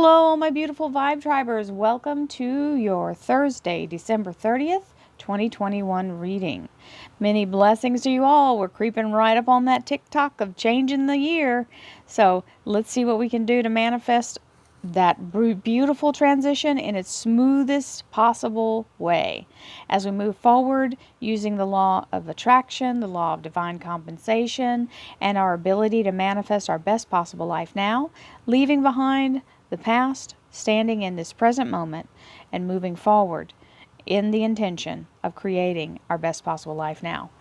Hello, my beautiful Vibe Tribers. Welcome to your Thursday, December 30th, 2021 reading. Many blessings to you all. We're creeping right up on that TikTok of changing the year. So let's see what we can do to manifest that beautiful transition in its smoothest possible way as we move forward using the law of attraction, the law of divine compensation, and our ability to manifest our best possible life now, leaving behind the past, standing in this present moment, and moving forward in the intention of creating our best possible life now.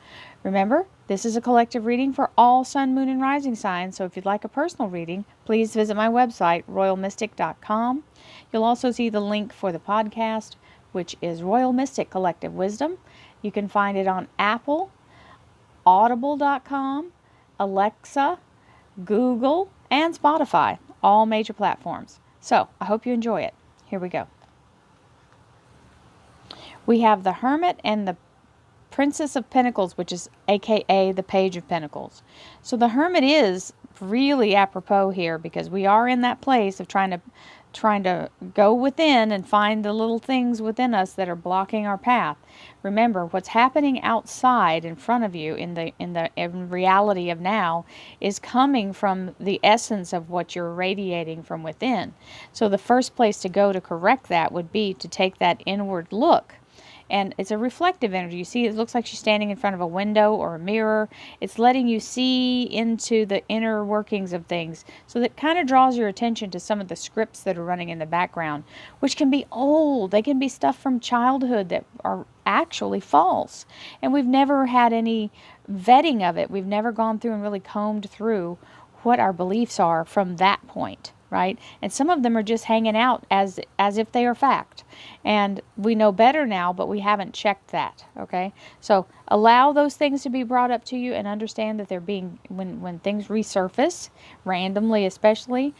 Remember, this is a collective reading for all sun, moon, and rising signs, so if you'd like a personal reading, please visit my website, royalmystic.com. You'll also see the link for the podcast, which is Royal Mystic Collective Wisdom. You can find it on Apple, audible.com, Alexa, Google, and Spotify, all major platforms. So, I hope you enjoy it. Here we go. We have the Hermit and the Princess of Pentacles, which is aka the Page of Pentacles. So the Hermit is really apropos here because we are in that place of trying to go within and find the little things within us that are blocking our path. Remember, what's happening outside in front of you in reality of now is coming from the essence of what you're radiating from within. So the first place to go to correct that would be to take that inward look. And it's a reflective energy. You see, it looks like she's standing in front of a window or a mirror. It's letting you see into the inner workings of things. So that kind of draws your attention to some of the scripts that are running in the background, which can be old. They can be stuff from childhood that are actually false. And we've never had any vetting of it. We've never gone through and really combed through what our beliefs are from that point. Right? And some of them are just hanging out as if they are fact. And we know better now, but we haven't checked that. Okay? So allow those things to be brought up to you and understand that they're being, when things resurface, randomly especially,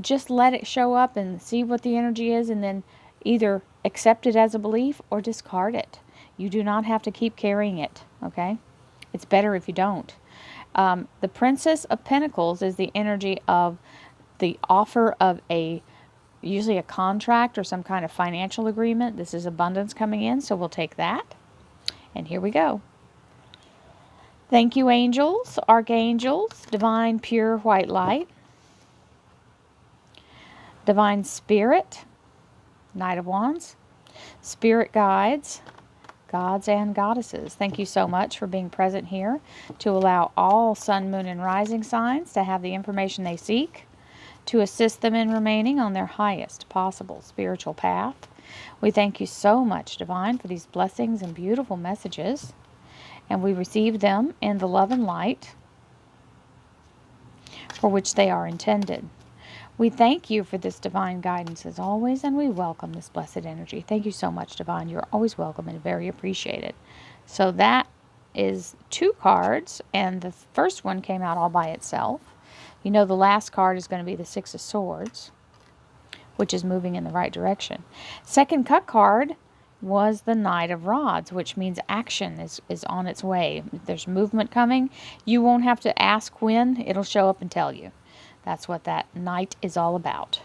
just let it show up and see what the energy is and then either accept it as a belief or discard it. You do not have to keep carrying it. Okay? It's better if you don't. The Princess of Pentacles is the energy of the offer of usually a contract or some kind of financial agreement. This is abundance coming in, so we'll take that. And here we go. Thank you, angels, archangels, divine pure white light, divine spirit, Knight of Wands, spirit guides, gods and goddesses. Thank you so much for being present here to allow all sun, moon, and rising signs to have the information they seek, to assist them in remaining on their highest possible spiritual path. We thank you so much, Divine, for these blessings and beautiful messages. And we receive them in the love and light for which they are intended. We thank you for this divine guidance as always, and we welcome this blessed energy. Thank you so much, Divine. You're always welcome and very appreciated. So that is 2 cards, and the first one came out all by itself. You know the last card is going to be the 6 of Swords, which is moving in the right direction. Second cut card was the Knight of Rods, which means action is on its way. There's movement coming. You won't have to ask when. It'll show up and tell you. That's what that Knight is all about.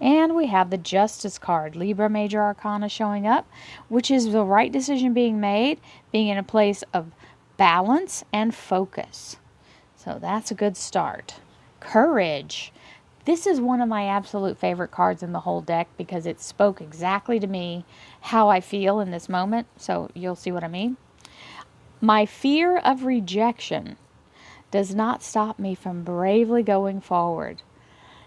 And we have the Justice card, Libra Major Arcana showing up, which is the right decision being made, being in a place of balance and focus. So that's a good start. Courage. This is one of my absolute favorite cards in the whole deck because it spoke exactly to me how I feel in this moment. So you'll see what I mean. My fear of rejection does not stop me from bravely going forward.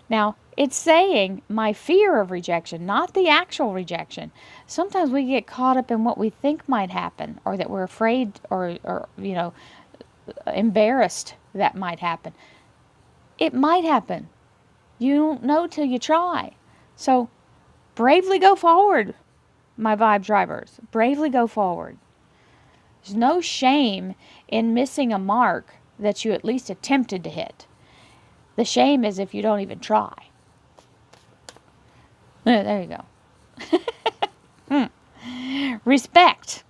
Now, it's saying my fear of rejection, not the actual rejection. Sometimes we get caught up in what we think might happen or that we're afraid or embarrassed that might happen. It might happen. You don't know till you try. So bravely go forward, my vibe drivers. Bravely go forward. There's no shame in missing a mark that you at least attempted to hit. The shame is if you don't even try. There you go. Respect.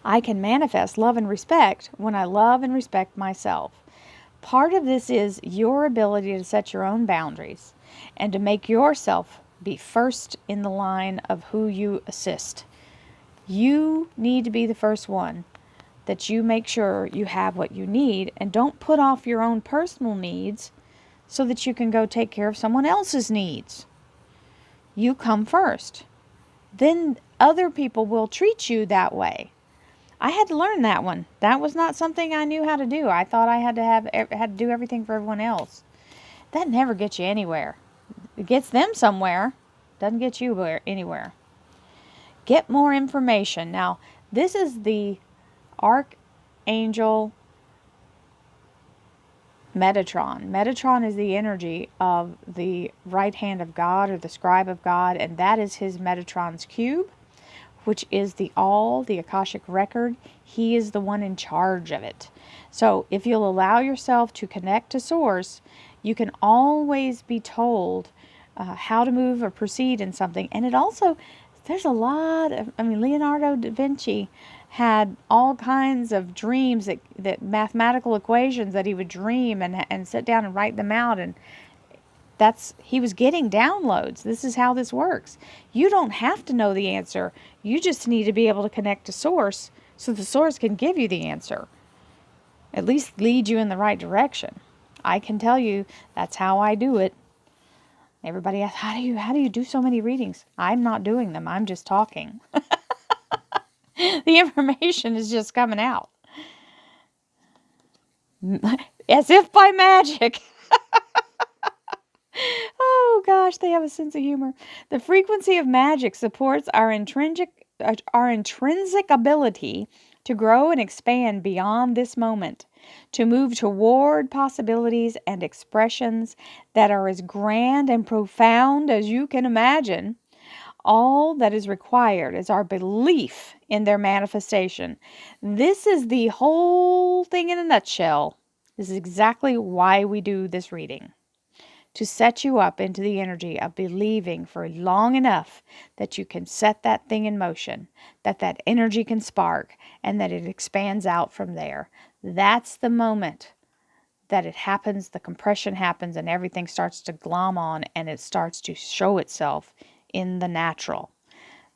I can manifest love and respect when I love and respect myself. part of this is your ability to set your own boundaries and to make yourself be first in the line of who you assist. You need to be the first one that you make sure you have what you need, and don't put off your own personal needs so that you can go take care of someone else's needs. You come first. Then other people will treat you that way. I had to learn that one. That was not something I knew how to do. I thought I had to do everything for everyone else. That never gets you anywhere. It gets them somewhere. Doesn't get you anywhere. Get more information. Now, this is the Archangel Metatron. Metatron is the energy of the right hand of God, or the scribe of God, and that is his Metatron's cube, which is the Akashic record. He is the one in charge of it. So if you'll allow yourself to connect to Source, you can always be told how to move or proceed in something. And it also, there's a lot of, Leonardo da Vinci had all kinds of dreams, that mathematical equations that he would dream and sit down and write them out, and he was getting downloads. This is how this works. You don't have to know the answer. You just need to be able to connect to Source so the Source can give you the answer. At least lead you in the right direction. I can tell you that's how I do it. Everybody asks, how do you do so many readings? I'm not doing them. I'm just talking. The information is just coming out. As if by magic. Oh gosh, they have a sense of humor. The frequency of magic supports our intrinsic ability to grow and expand beyond this moment, to move toward possibilities and expressions that are as grand and profound as you can imagine. All that is required is our belief in their manifestation. This is the whole thing in a nutshell. This is exactly why we do this reading. To set you up into the energy of believing for long enough that you can set that thing in motion, that energy can spark, and that it expands out from there. That's the moment that it happens, the compression happens, and everything starts to glom on, and it starts to show itself in the natural.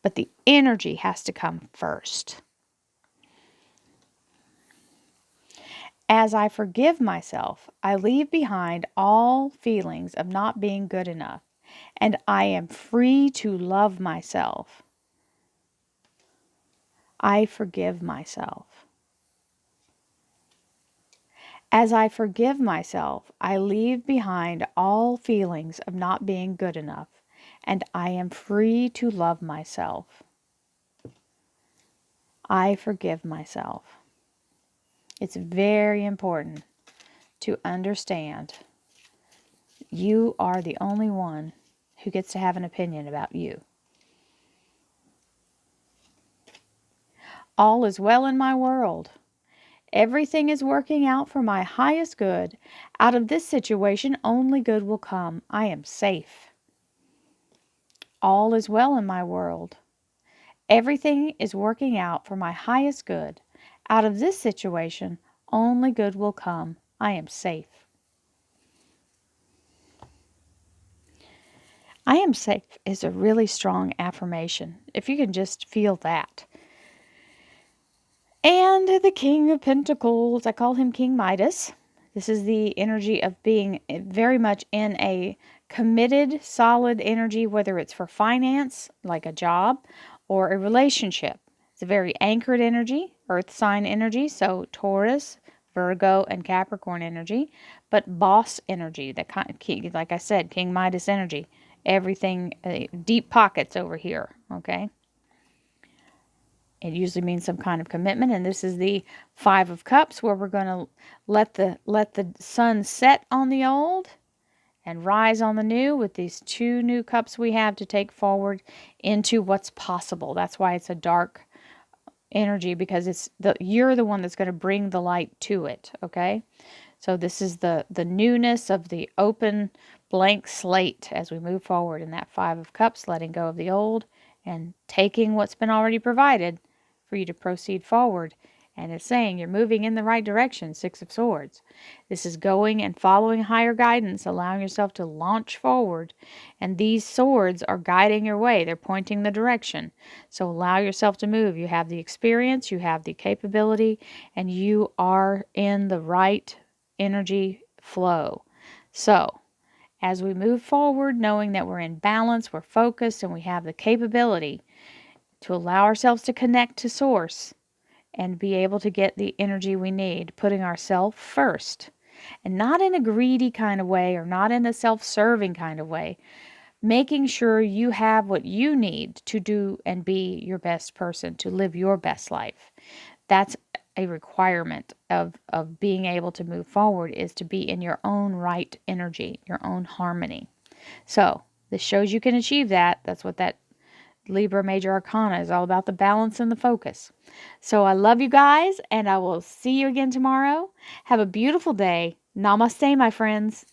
But the energy has to come first. As I forgive myself, I leave behind all feelings of not being good enough, and I am free to love myself. I forgive myself. As I forgive myself, I leave behind all feelings of not being good enough, and I am free to love myself. I forgive myself. It's very important to understand you are the only one who gets to have an opinion about you. All is well in my world. Everything is working out for my highest good. Out of this situation, only good will come. I am safe. All is well in my world. Everything is working out for my highest good. Out of this situation, only good will come. I am safe. I am safe is a really strong affirmation, if you can just feel that. And the King of Pentacles, I call him King Midas. This is the energy of being very much in a committed, solid energy, whether it's for finance, like a job, or a relationship. It's a very anchored energy, earth sign energy, so Taurus, Virgo, and Capricorn energy, but boss energy, like I said, King Midas energy. Everything, deep pockets over here, okay? It usually means some kind of commitment, and this is the Five of Cups, where we're going to let the sun set on the old and rise on the new with these two new cups we have to take forward into what's possible. That's why it's a dark energy, because you're the one that's going to bring the light to it, okay? So this is the newness of the open blank slate as we move forward in that Five of Cups, letting go of the old and taking what's been already provided for you to proceed forward And it's saying you're moving in the right direction, Six of Swords. This is going and following higher guidance, allowing yourself to launch forward. And these swords are guiding your way. They're pointing the direction. So allow yourself to move. You have the experience, you have the capability, and you are in the right energy flow. So as we move forward, knowing that we're in balance, we're focused, and we have the capability to allow ourselves to connect to Source and be able to get the energy we need, putting ourselves first. And not in a greedy kind of way or not in a self-serving kind of way. Making sure you have what you need to do and be your best person, to live your best life. That's a requirement of being able to move forward, is to be in your own right energy, your own harmony. So this shows you can achieve that. That's what that Libra Major Arcana is all about, the balance and the focus. So I love you guys, and I will see you again tomorrow. Have a beautiful day. Namaste, my friends.